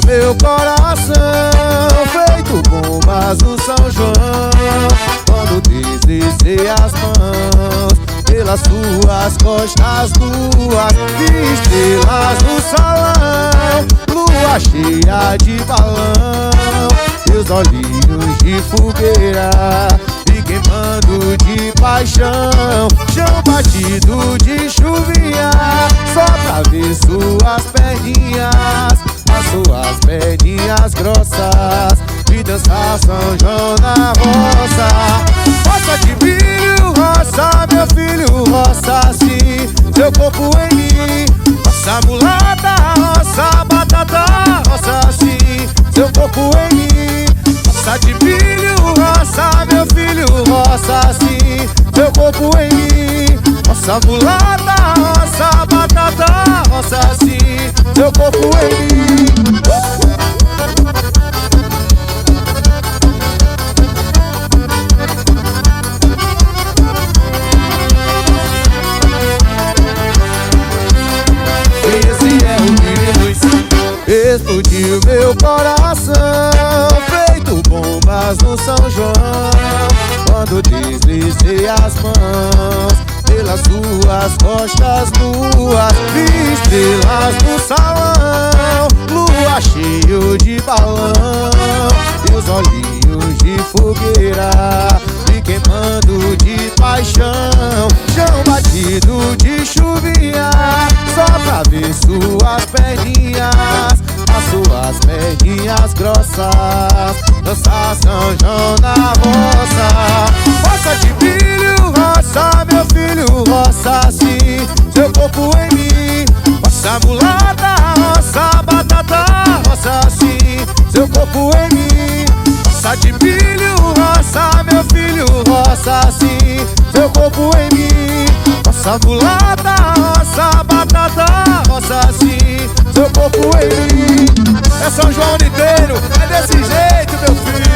meu coração, feito bombas no São João. Quando deslizei as mãos pelas suas costas nuas, vi estrelas no salão, lua cheia de balão, meus olhinhos de fogueira me queimando de paixão. Chão batido de chuvinha, só pra ver suas perninhas, as suas perninhas grossas, e dançar São João na roça. Roça de milho, roça, meu filho, roça sim, seu corpo em mim. Roça mulata, roça batata, roça sim, seu corpo em mim. Roça de milho, roça, meu filho, roça sim, seu corpo em mim. Roça mulata, roça batata, roça sim, seu corpo em mim. Esse é o vírus, explodiu meu coração, feito bombas no São João. Quando deslizei as mãos pelas suas costas nuas, vi estrelas no salão, lua cheio de balão, meus olhinhos de fogueira me queimando de paixão. Chão batido de chuvinha, só pra ver suas perninhas, as suas perninhas grossas, dançar São João na roça. Roça de milho, roça, meu filho, roça sim, seu corpo em mim. Roça mulata, roça batata, roça sim, seu corpo em mim. Roça de milho, roça, meu filho, roça sim, seu corpo em mim. Roça mulata, roça batata, roça sim, seu corpo em mim. É São João inteiro, é desse jeito, meu filho.